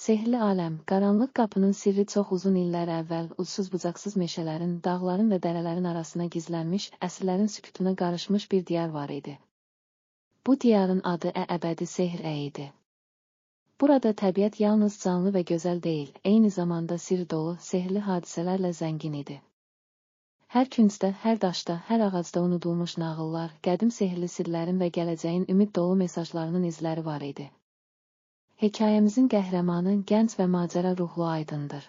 Sehrli aləm, qaranlıq qapının sirri çox uzun illər əvvəl ucsuz-bucaqsız meşələrin, dağların və dərələrin arasına gizlənmiş, əsrlərin sükutuna qarışmış bir diyar var idi. Bu diyarın adı əbədi sehr idi. Burada təbiət yalnız canlı və gözəl deyil, eyni zamanda sir dolu, sehrli hadisələrlə zəngin idi. Hər küncdə, hər daşda, hər ağacda unudulmuş nağıllar, qədim sehrli sirlərin və gələcəyin ümid dolu mesajlarının izləri var idi. Hekayəmizin qəhrəmanı gənc və macəra ruhlu Aydındır.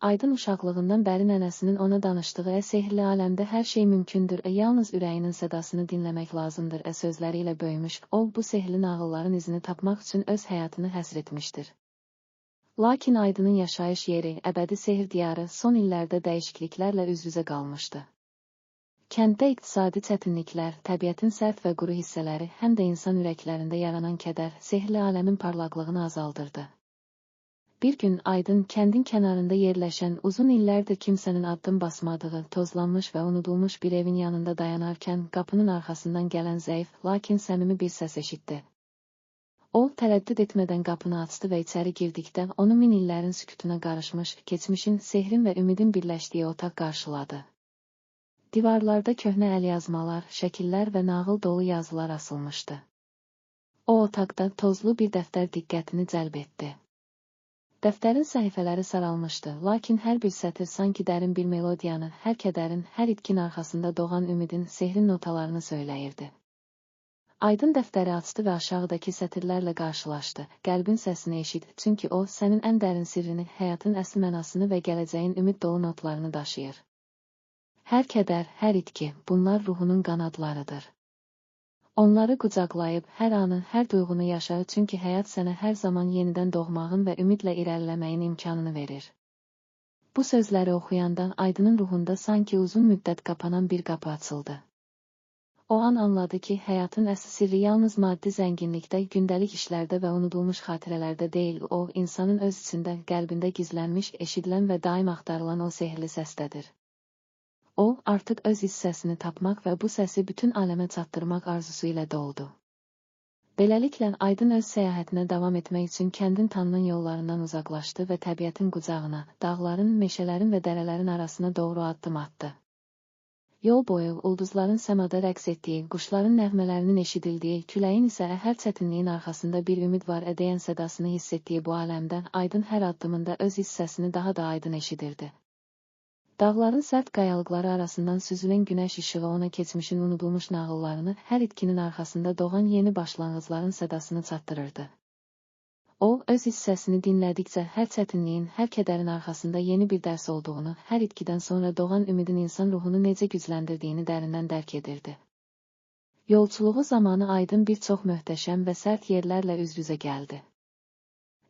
Aydın uşaqlığından bəri nənəsinin ona danışdığı sehrli aləmdə hər şey mümkündür, yalnız ürəyinin sədasını dinləmək lazımdır sözləri ilə böyümüş, o bu sehrli nağılların izini tapmaq üçün öz həyatını həsr etmişdir. Lakin Aydının yaşayış yeri, əbədi sehr diyarı son illərdə dəyişikliklərlə üz-üzə qalmışdı. Kənddə iqtisadi çətinliklər, təbiətin sərt və quru hissələri, həm də insan ürəklərində yaranan kədər, sehrli aləmin parlaqlığını azaldırdı. Bir gün Aydın kəndin kənarında yerləşən, uzun illərdir kimsənin addım basmadığı, tozlanmış və unudulmuş bir evin yanında dayanarkən, qapının arxasından gələn zəif, lakin səmimi bir səs eşitdi. O, tərəddüd etmədən qapını açdı və içəri girdikdə, onu min illərin sükutuna qarışmış, keçmişin, sehrin və ümidin birləşdiyi otaq qarşıladı. Divarlarda köhnə əlyazmalar, şəkillər və nağıl dolu yazılar asılmışdı. O otaqda tozlu bir dəftər diqqətini cəlb etdi. Dəftərin səhifələri saralmışdı, lakin hər bir sətir sanki dərin bir melodiyanı, hər kədərin, hər itkin arxasında doğan ümidin, sehrin notalarını söyləyirdi. Aydın dəftəri açdı və aşağıdakı sətirlərlə qarşılaşdı. Qəlbin səsini eşit, çünki o, sənin ən dərin sirrini, həyatın əsl mənasını və gələcəyin ümid dolu notlarını daşıyır. Hər kədər, hər itki, bunlar ruhunun qanadlarıdır. Onları qucaqlayıb, hər anı, hər duyğunu yaşa, çünki həyat sənə hər zaman yenidən doğmağın və ümidlə irəliləməyin imkanını verir. Bu sözləri oxuyanda Aydının ruhunda sanki uzun müddət qapanan bir qapı açıldı. O an anladı ki, həyatın əsl sirri yalnız maddi zənginlikdə, gündəlik işlərdə və unudulmuş xatirələrdə deyil, o, insanın öz içində, qəlbində gizlənmiş, eşidilən və daim axtarılan o sehrli səsdədir. O, artıq öz hissəsini tapmaq və bu səsi bütün aləmə çatdırmaq arzusu ilə doldu. Beləliklə, Aydın öz səyahətinə davam etmək üçün kəndin tanınan yollarından uzaqlaşdı və təbiətin qucağına, dağların, meşələrin və dərələrin arasına doğru addım atdı. Yol boyu, ulduzların səmada rəqs etdiyi, quşların nəğmələrinin eşidildiyi, küləyin isə hər çətinliyin arxasında bir ümid var deyən sədasını hiss etdiyi bu aləmdən, Aydın hər addımında öz hissəsini daha da aydın eşidirdi. Dağların sərt qayalıqları arasından süzülən günəş işığı ona keçmişin unudulmuş nağıllarını, hər itkinin arxasında doğan yeni başlanğıcların sədasını çatdırırdı. O, öz hissəsini dinlədikcə hər çətinliyin, hər kədərin arxasında yeni bir dərs olduğunu, hər itkidən sonra doğan ümidin insan ruhunu necə gücləndirdiyini dərindən dərk edirdi. Yolçuluğu zamanı Aydın bir çox möhtəşəm və sərt yerlərlə üz-üzə gəldi.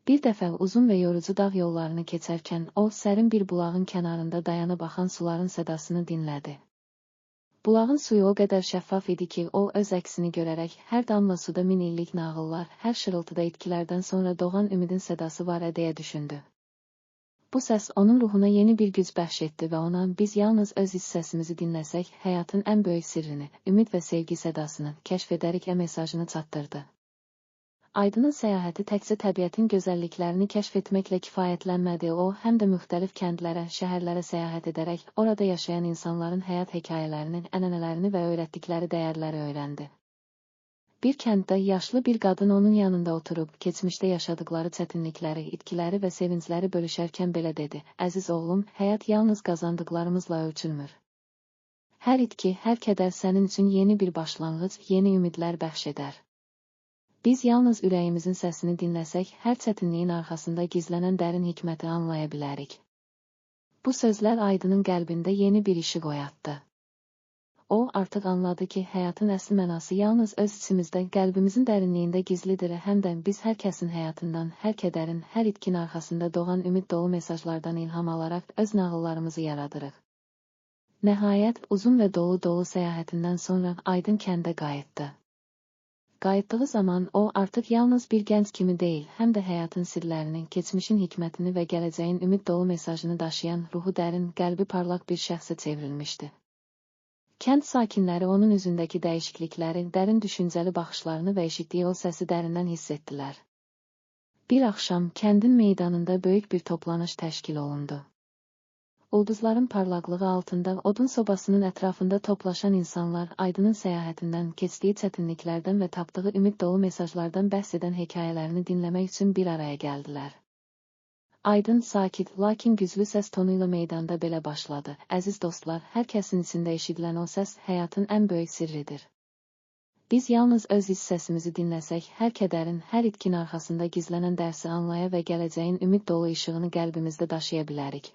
Bir dəfə uzun və yorucu dağ yollarını keçərkən, o, sərin bir bulağın kənarında dayanıb axan suların sədasını dinlədi. Bulağın suyu o qədər şəffaf idi ki, o, öz əksini görərək, hər damla suda min illik nağıllar, hər şırıltıda itkilərdən sonra doğan ümidin sədası var deyə düşündü. Bu səs onun ruhuna yeni bir güc bəxş etdi və ona, biz yalnız öz hissəsimizi dinləsək, həyatın ən böyük sirrini, ümid və sevgi sədasını, kəşf edərik mesajını çatdırdı. Aydının səyahəti təkcə təbiətin gözəlliklərini kəşf etməklə kifayətlənmədi, o, həm də müxtəlif kəndlərə, şəhərlərə səyahət edərək, orada yaşayan insanların həyat hekayələrini, ənənələrini və öyrətdikləri dəyərləri öyrəndi. Bir kənddə yaşlı bir qadın onun yanında oturub, keçmişdə yaşadıkları çətinlikləri, itkiləri və sevincləri bölüşərkən belə dedi: "Əziz oğlum, həyat yalnız qazandıqlarımızla ölçülmür. Hər itki, hər kədər sənin üçün yeni bir başlanğıc, yeni ümidlər bəxş edər. Biz yalnız ürəyimizin səsini dinləsək, hər çətinliyin arxasında gizlənən dərin hikməti anlaya bilərik." Bu sözlər Aydının qəlbində yeni bir işıq oyatdı. O, artıq anladı ki, həyatın əsl mənası yalnız öz içimizdə, qəlbimizin dərinliyində gizlidir, həm də biz hər kəsin həyatından, hər kədərin, hər itkin arxasında doğan ümid dolu mesajlardan ilham alaraq öz nağıllarımızı yaradırıq. Nəhayət, uzun və dolu səyahətindən sonra Aydın kəndə qayıtdı. Qayıtdığı zaman o, artıq yalnız bir gənc kimi deyil, həm də həyatın sirlərini, keçmişin hikmətini və gələcəyin ümid dolu mesajını daşıyan, ruhu dərin, qəlbi parlaq bir şəxsə çevrilmişdi. Kənd sakinləri onun üzündəki dəyişiklikləri, dərin düşüncəli baxışlarını və eşitdiyi o səsi dərindən hiss etdilər. Bir axşam kəndin meydanında böyük bir toplanış təşkil olundu. Ulduzların parlaqlığı altında odun sobasının ətrafında toplaşan insanlar Aydının səyahətindən, keçdiyi çətinliklərdən və tapdığı ümid dolu mesajlardan bəhs edən hekayələrini dinləmək üçün bir araya gəldilər. Aydın, sakit, lakin güclü səs tonuyla meydanda belə başladı. Əziz dostlar, hər kəsin içində eşidilən o səs həyatın ən böyük sirridir. Biz yalnız öz hiss səsimizi dinləsək, hər kədərin, hər itkin arxasında gizlənən dərsi anlaya və gələcəyin ümid dolu işığını qəlbimizdə daşıya bilərik.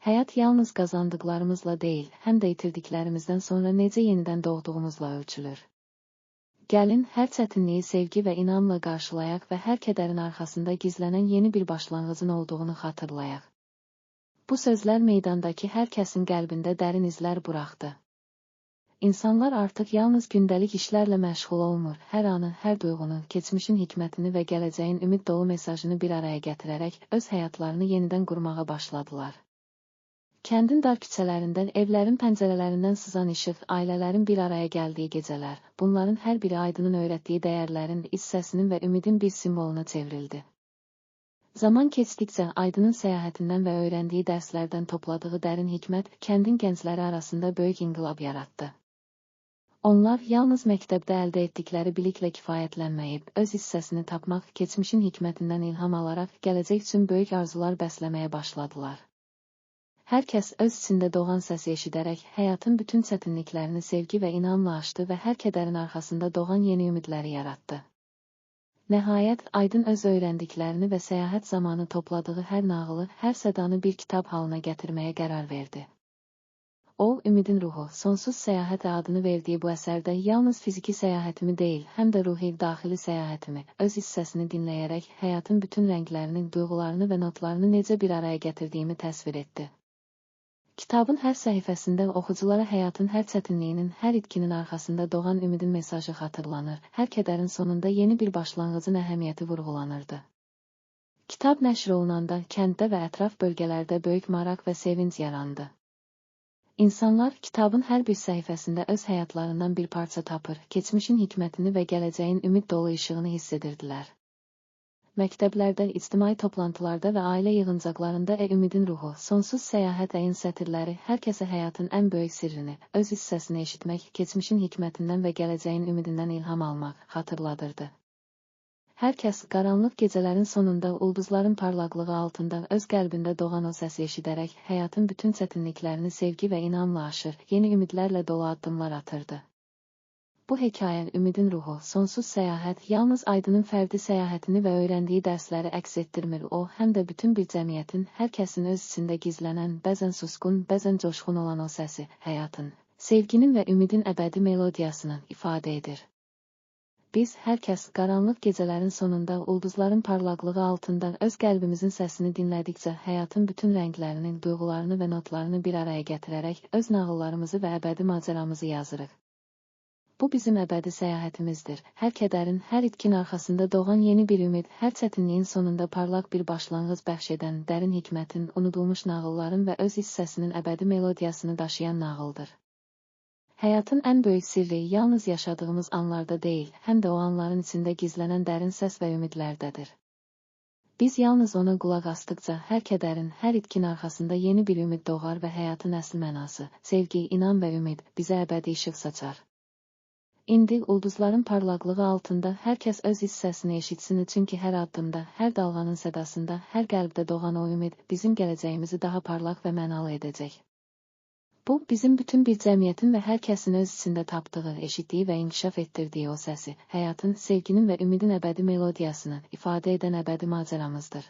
Həyat yalnız qazandıqlarımızla deyil, həm də itirdiklərimizdən sonra necə yenidən doğduğumuzla ölçülür. Gəlin, hər çətinliyi sevgi və inamla qarşılayaq və hər kədərin arxasında gizlənən yeni bir başlanğıcın olduğunu xatırlayaq. Bu sözlər meydandakı hər kəsin qəlbində dərin izlər buraxdı. İnsanlar artıq yalnız gündəlik işlərlə məşğul olmur, hər anı, hər duyğunu, keçmişin hikmətini və gələcəyin ümid dolu mesajını bir araya gətirərək öz həyatlarını yenidən qurmağa başladılar. Kəndin dar küçələrindən, evlərin pəncərələrindən sızan işıq, ailələrin bir araya gəldiyi gecələr, bunların hər biri Aydının öyrətdiyi dəyərlərin, iç səsinin və ümidin bir simvoluna çevrildi. Zaman keçdikcə Aydının səyahətindən və öyrəndiyi dərslərdən topladığı dərin hikmət, kəndin gəncləri arasında böyük inqilab yaratdı. Onlar yalnız məktəbdə əldə etdikləri biliklə kifayətlənməyib, öz hissəsini tapmaq, keçmişin hikmətindən ilham alaraq gələcək üçün böyük arzular bəsləməyə başladılar. Hər kəs öz içində doğan səsi eşidərək həyatın bütün çətinliklərini sevgi və inamla aşdı və hər kədərin arxasında doğan yeni ümidləri yaratdı. Nəhayət, Aydın öz öyrəndiklərini və səyahət zamanı topladığı hər nağılı, hər sədanı bir kitab halına gətirməyə qərar verdi. O, Ümidin Ruhu, Sonsuz Səyahət adını verdiyi bu əsərdə yalnız fiziki səyahətimi deyil, həm də ruhi, daxili səyahətimi, öz hissəsini dinləyərək həyatın bütün rənglərini, duyğularını və notlarını necə bir araya gətirdiyimi təsvir etdi. Kitabın hər səhifəsində oxuculara həyatın hər çətinliyinin, hər itkinin arxasında doğan ümidin mesajı xatırlanır, hər kədərin sonunda yeni bir başlanğıcın əhəmiyyəti vurğulanırdı. Kitab nəşr olunanda kənddə və ətraf bölgələrdə böyük maraq və sevinc yarandı. İnsanlar kitabın hər bir səhifəsində öz həyatlarından bir parça tapır, keçmişin hikmətini və gələcəyin ümid dolu işığını hiss edirdilər. Məktəblərdə, ictimai toplantılarda və ailə yığıncaqlarında Ümidin Ruhu, Sonsuz Səyahət sətirləri hər kəsə həyatın ən böyük sirrini, öz hissəsini eşitmək, keçmişin hikmətindən və gələcəyin ümidindən ilham almaq xatırladırdı. Hər kəs qaranlıq gecələrin sonunda ulduzların parlaqlığı altında öz qəlbində doğan o səsi eşidərək həyatın bütün çətinliklərini sevgi və inamla aşır, yeni ümidlərlə dolu addımlar atırdı. Bu hekayə Ümidin Ruhu, Sonsuz Səyahət yalnız Aydının fərdi səyahətini və öyrəndiyi dərsləri əks etdirmir, o, həm də bütün bir cəmiyyətin, hər kəsin öz içində gizlənən, bəzən susqun, bəzən coşqun olan o səsi, həyatın, sevginin və ümidin əbədi melodiyasını ifadə edir. Biz, hər kəs, qaranlıq gecələrin sonunda ulduzların parlaqlığı altında öz qəlbimizin səsini dinlədikcə həyatın bütün rənglərini, duyğularını və notlarını bir araya gətirərək öz nağıllarımızı və əbədi macəramızı yazırıq. Bu bizim əbədi səyahətimizdir. Hər kədərin, hər itkin arxasında doğan yeni bir ümid, hər çətinliyin sonunda parlaq bir başlanğıc bəxş edən dərin hikmətin, unudulmuş nağılların və öz hissəsinin əbədi melodiyasını daşıyan nağıldır. Həyatın ən böyük sirri yalnız yaşadığımız anlarda deyil, həm də o anların içində gizlənən dərin səs və ümidlərdədir. Biz yalnız ona qulaq asdıqca hər kədərin, hər itkin arxasında yeni bir ümid doğar və həyatın əsl mənası, sevgi, inam və ümid bizə əbədi işıq saçar. İndi ulduzların parlaqlığı altında hər kəs öz hissəsini eşitsin, çünki hər addımda, hər dalğanın sədasında, hər qəlbdə doğan o ümid bizim gələcəyimizi daha parlaq və mənalı edəcək. Bu, bizim bütün bir cəmiyyətin və hər kəsin öz içində tapdığı, eşitdiyi və inkişaf etdirdiyi o səsi, həyatın, sevginin və ümidin əbədi melodiyasını ifadə edən əbədi macəramızdır.